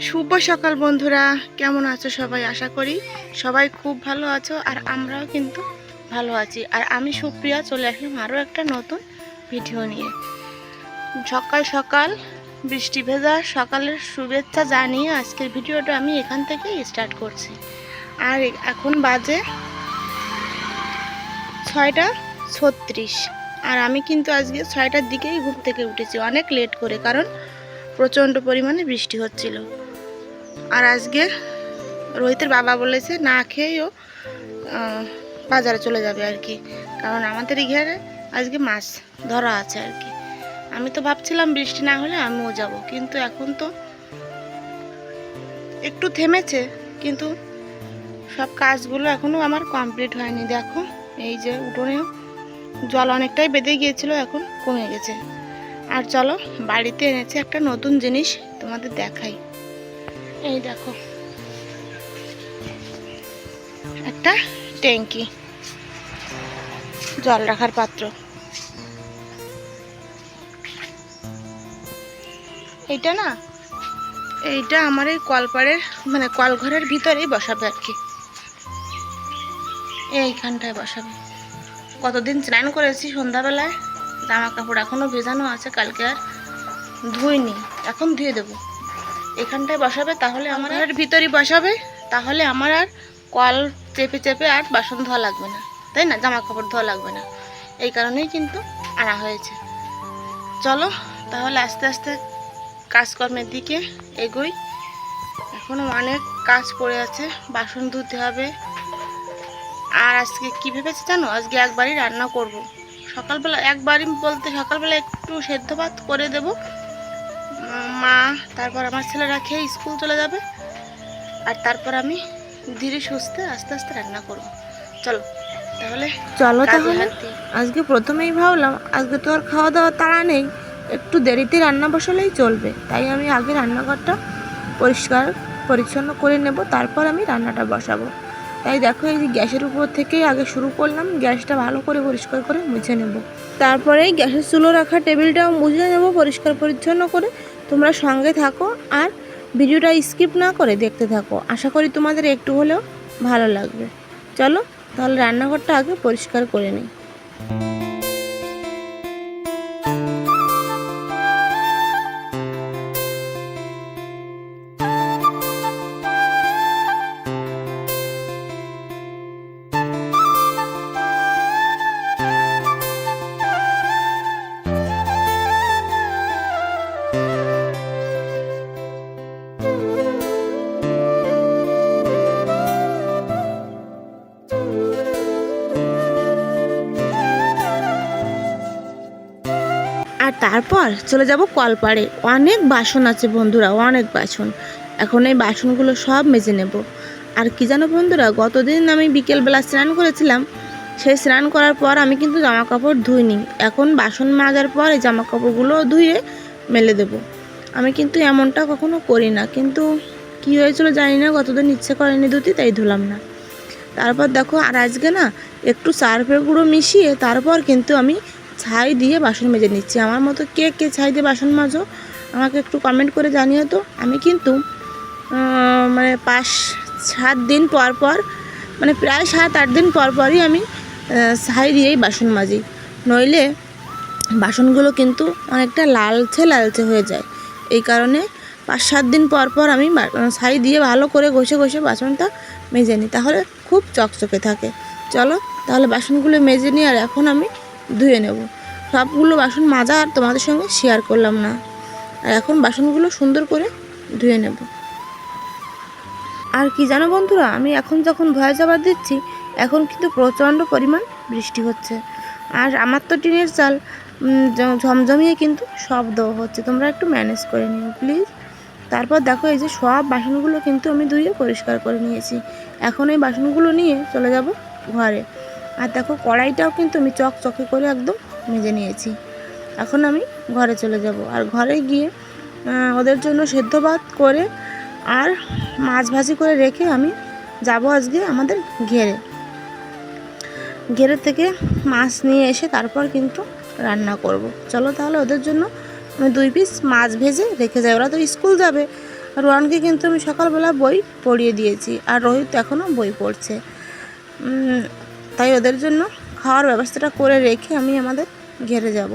শুভ সকাল বন্ধুরা, কেমন আছো সবাই? আশা করি সবাই খুব ভালো আছো, আর আমরাও কিন্তু ভালো আছি। আর আমি সুপ্রিয়া চলে আসলাম আরও একটা নতুন ভিডিও নিয়ে। সকাল সকাল বৃষ্টি ভেজা সকালের শুভেচ্ছা জানিয়ে আজকের ভিডিওটা আমি এখান থেকেই স্টার্ট করছি। আর এখন বাজে 6:36, আর আমি কিন্তু আজকে 6টার দিকেই ঘুম থেকে উঠেছি, অনেক লেট করে, কারণ প্রচণ্ড পরিমাণে বৃষ্টি হচ্ছিল। আর আজকে রোহিতের বাবা বলেছে না খেয়েও বাজারে চলে যাবে আর কি, কারণ আমাদের ঘরে আজকে মাছ ধরা আছে আর কি। আমি তো ভাবছিলাম বৃষ্টি না হলে আমিও যাব, কিন্তু এখন তো একটু থেমেছে, কিন্তু সব কাজগুলো এখনও আমার কমপ্লিট হয়নি। দেখো এই যে উঠোনেও জল অনেকটাই বেঁধে গিয়েছিল, এখন কমে গেছে। আর চলো, বাড়িতে এনেছে একটা নতুন জিনিস, তোমাদের দেখাই। এই দেখো, একটা ট্যাঙ্কি, জল রাখার পাত্র। এইটা না, এইটা আমার এই কলপাড়ের মানে কলঘরের ভিতরেই বসাবে আর কি, এইখানটায় বসাবে। কতদিন স্নান করেছি সন্ধ্যাবেলায়, জামা কাপড় এখনো ভেজানো আছে, কালকে আর ধুইনি, এখন ধুয়ে দেবো। এখানটায় বসাবে, তাহলে আমার আর ভিতরেই বসাবে, তাহলে আমার আর কল চেপে চেপে আর বাসন ধোয়া লাগবে না, তাই না? জামা কাপড় ধোয়া লাগবে না, এই কারণেই কিন্তু আনা হয়েছে। চলো তাহলে আস্তে আস্তে কাজকর্মের দিকে এগোই। এখনো অনেক কাজ পড়ে আছে, বাসন ধুতে হবে। আর আজকে কী ভেবেছি জানো? আজকে একবারই রান্না করব। সকালবেলা একবারই বলতে সকালবেলা একটু সেদ্ধ ভাত করে দেব মা, তারপর আমার ছেলেরা খেয়ে স্কুল চলে যাবে, আর তারপর আমি ধীরে সুস্থে আস্তে আস্তে রান্না করব। চলো তাহলে আজকে প্রথমেই ভাবলাম আজকে তো আর খাওয়া দাওয়া তাড়া নেই, একটু দেরিতে রান্না বসালেই চলবে, তাই আমি আগে রান্নাঘরটা পরিষ্কার পরিচ্ছন্ন করে নেব, তারপর আমি রান্নাটা বসাবো। তাই দেখো, এই যে গ্যাসের উপর থেকেই আগে শুরু করলাম, গ্যাসটা ভালো করে পরিষ্কার করে মুছে নেব, তারপরেই গ্যাসের চুলো রাখা টেবিলটাও মুছে নেব পরিষ্কার পরিচ্ছন্ন করে। তোমরা সঙ্গে থাকো আর ভিডিওটা স্কিপ না করে দেখতে থাকো, আশা করি তোমাদের একটু হলেও ভালো লাগবে। চলো তাহলে রান্নাঘরটা আগে পরিষ্কার করে নিই। আর তারপর চলে যাব কলপাড়ে, অনেক বাসন আছে বন্ধুরা, অনেক বাসন। এখন এই বাসনগুলো সব মেজে নেব। আর কি জানো বন্ধুরা, গতদিন আমি বিকেলবেলা স্নান করেছিলাম, সেই স্নান করার পর আমি কিন্তু জামা কাপড় ধুইনি। এখন বাসন মাজার পর এই জামা কাপড়গুলো ধুয়ে মেলে দেব। আমি কিন্তু এমনটা কখনো করি না, কিন্তু কি হয়েছিল জানি না, গতদিন ইচ্ছে করেনি ধুতে, তাই ধুলাম না। তারপর দেখো, আর আজকে না একটু সার্ফের গুঁড়ো মিশিয়ে তারপর কিন্তু আমি ছাই দিয়ে বাসন মেজে নিচ্ছি। আমার মতো কে কে ছাই দিয়ে বাসন মাজো আমাকে একটু কমেন্ট করে জানিও তো। আমি কিন্তু মানে 5-7 দিন পর পর, মানে প্রায় 7-8 দিন পর পরই আমি ছাই দিয়েই বাসন মাজি, নইলে বাসনগুলো কিন্তু অনেকটা লালচে লালচে হয়ে যায়। এই কারণে 5-7 দিন পর পর আমি ছাই দিয়ে ভালো করে ঘষে ঘষে বাসনটা মেজে নিই, তাহলে খুব চকচকে থাকে। চলো তাহলে বাসনগুলো মেজে নিই, আর এখন আমি ধুয়ে নেব। সবগুলো বাসন মাজা আর তোমাদের সঙ্গে শেয়ার করলাম না, আর এখন বাসনগুলো সুন্দর করে ধুয়ে নেব। আর কি জানো বন্ধুরা, আমি এখন যখন ভয়েস ওভার দিচ্ছি, এখন কিন্তু প্রচণ্ড পরিমাণ বৃষ্টি হচ্ছে, আর আমার তো টিনের চাল ঝমঝমিয়ে কিন্তু শব্দ হচ্ছে, তোমরা একটু ম্যানেজ করে নিও প্লিজ। তারপর দেখো, এই যে সব বাসনগুলো কিন্তু আমি ধুয়ে পরিষ্কার করে নিয়েছি। এখন এই বাসনগুলো নিয়ে চলে যাব ঘরে। আর দেখো, কড়াইটাও কিন্তু আমি চকচকে করে একদম মেজে নিয়েছি। এখন আমি ঘরে চলে যাব, আর ঘরে গিয়ে ওদের জন্য সেদ্ধ ভাত করে আর মাছ ভাজি করে রেখে আমি যাব আজকে আমাদের ঘেরে থেকে মাছ নিয়ে এসে তারপর কিন্তু রান্না করব। চলো তাহলে ওদের জন্য আমি 2 পিস মাছ ভেজে রেখে যাই, ওরা তো স্কুল যাবে, রোহানকে কিন্তু আমি সকালবেলা বই পড়িয়ে দিয়েছি, আর রোহিত এখনও বই পড়ছে। তাই ওদের জন্য খাওয়ার ব্যবস্থাটা করে রেখে আমি আমাদের ঘেরে যাব।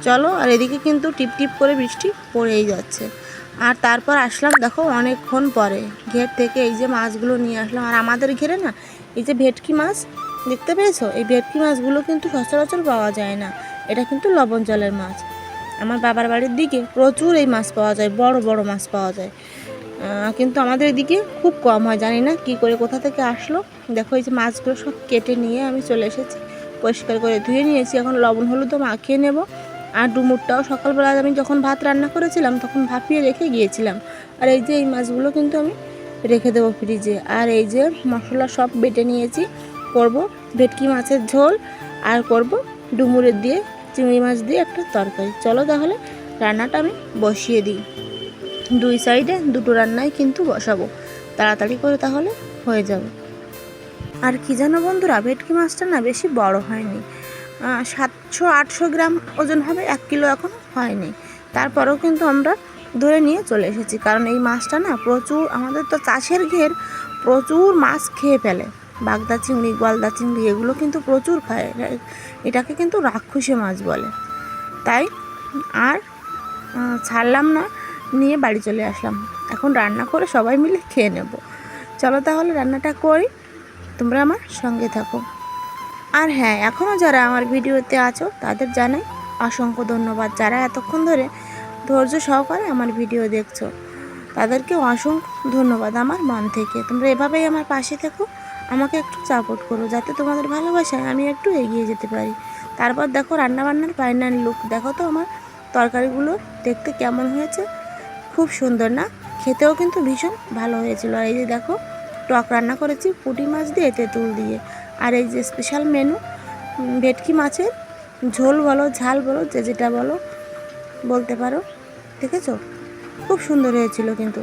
চলো, আর এদিকে কিন্তু টিপ টিপ করে বৃষ্টি পড়েই যাচ্ছে। আর তারপর আসলাম দেখো অনেকক্ষণ পরে ঘের থেকে এই যে মাছগুলো নিয়ে আসলাম। আর আমাদের ঘেরে না এই যে ভেটকি মাছ দেখতে পেয়েছো, এই ভেটকি মাছগুলো কিন্তু সচরাচর পাওয়া যায় না, এটা কিন্তু লবণ জলের মাছ। আমার বাবার বাড়ির দিকে প্রচুর এই মাছ পাওয়া যায়, বড় বড় মাছ পাওয়া যায়, কিন্তু আমাদের এদিকে খুব কম হয়, জানি না কী করে কোথা থেকে আসলো। দেখো এই যে মাছগুলো সব কেটে নিয়ে আমি চলে এসেছি, পরিষ্কার করে ধুয়ে নিয়েছি, এখন লবণ হলুদও মাখিয়ে নেব। আর ডুমুরটাও সকালবেলা আমি যখন ভাত রান্না করেছিলাম তখন ভাপিয়ে রেখে গিয়েছিলাম। আর এই যে এই মাছগুলো কিন্তু আমি রেখে দেবো ফ্রিজে। আর এই যে মশলা সব বেটে নিয়েছি, করব ভেটকি মাছের ঝোল, আর করব ডুমুরের দিয়ে চিংড়ি মাছ দিয়ে একটা তরকারি। চলো তাহলে রান্নাটা আমি বসিয়ে দিই। দুই সাইডে দুটো রান্নাই কিন্তু বসাবো, তাড়াতাড়ি করে তাহলে হয়ে যাবে। আর কি জানো বন্ধুরা, ভেটকি মাছটা না বেশি বড় হয়নি, 700-800 গ্রাম ওজন হবে, 1 কিলো এখনও হয়নি। তারপরেও কিন্তু আমরা ধরে নিয়ে চলে এসেছি, কারণ এই মাছটা না প্রচুর, আমাদের তো চাষের ঘের, প্রচুর মাছ খেয়ে ফেলে। বাগদা চিংড়ি, গলদা চিংড়ি এগুলো কিন্তু প্রচুর খায়, এটাকে কিন্তু রাক্ষসী মাছ বলে। তাই আর ছাড়লাম না, নিয়ে বাড়ি চলে আসলাম। এখন রান্না করে সবাই মিলে খেয়ে নেব। চলো তাহলে রান্নাটা করি, তোমরা আমার সঙ্গে থাকো। আর হ্যাঁ, এখনও যারা আমার ভিডিওতে আছো তাদের জানাই অসংখ্য ধন্যবাদ। যারা এতক্ষণ ধরে ধৈর্য সহকারে আমার ভিডিও দেখছো তাদেরকে অসংখ্য ধন্যবাদ আমার মন থেকে। তোমরা এভাবেই আমার পাশে থেকো, আমাকে একটু সাপোর্ট করো, যাতে তোমাদের ভালোবাসায় আমি একটু এগিয়ে যেতে পারি। তারপর দেখো রান্নাবান্নার ফাইনাল লুক দেখো তো, আমার তরকারিগুলো দেখতে কেমন হয়েছে, খুব সুন্দর না? খেতেও কিন্তু ভীষণ ভালো হয়েছিল। আর এই যে দেখো টক রান্না করেছি পুঁটি মাছ দিয়ে, তেঁতুল দিয়ে। আর এই যে স্পেশাল মেনু ভেটকি মাছের ঝোল বলো, ঝাল বলো, যে যেটা বলো বলতে পারো। দেখেছো খুব সুন্দর হয়েছিল কিন্তু।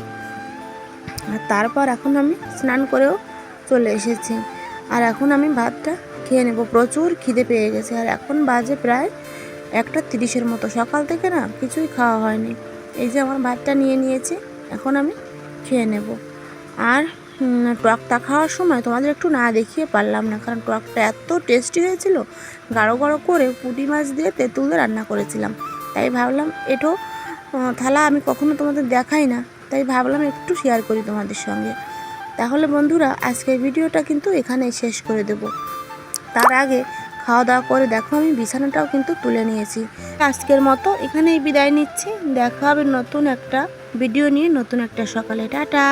আর তারপর এখন আমি স্নান করেও চলে এসেছি, আর এখন আমি ভাতটা খেয়ে নেব। প্রচুর খিদে পেয়ে গেছে, আর এখন বাজে প্রায় 1:30 মতো। সকাল থেকে না কিছুই খাওয়া হয়নি। এই যে আমার ভাতটা নিয়ে নিয়েছি, এখন আমি খেয়ে নেব। আর টকটা খাওয়ার সময় তোমাদের একটু না দেখিয়ে পারলাম না, কারণ টকটা এত টেস্টি হয়েছিল। গাঢ় গাঢ় করে পুঁটি মাছ দিয়ে তেঁতুল দিয়ে রান্না করেছিলাম, তাই ভাবলাম এটো থালা আমি কখনো তোমাদের দেখাই না, তাই ভাবলাম একটু শেয়ার করি তোমাদের সঙ্গে। তাহলে বন্ধুরা আজকের ভিডিওটা কিন্তু এখানেই শেষ করে দেব। তার আগে খাওয়া দাওয়া করে দেখো আমি বিছানাটাও কিন্তু তুলে নিয়েছি। আজকের মতো এখানেই বিদায় নিচ্ছি, দেখা হবে নতুন একটা ভিডিও নিয়ে, নতুন একটা সকালে। টাটা।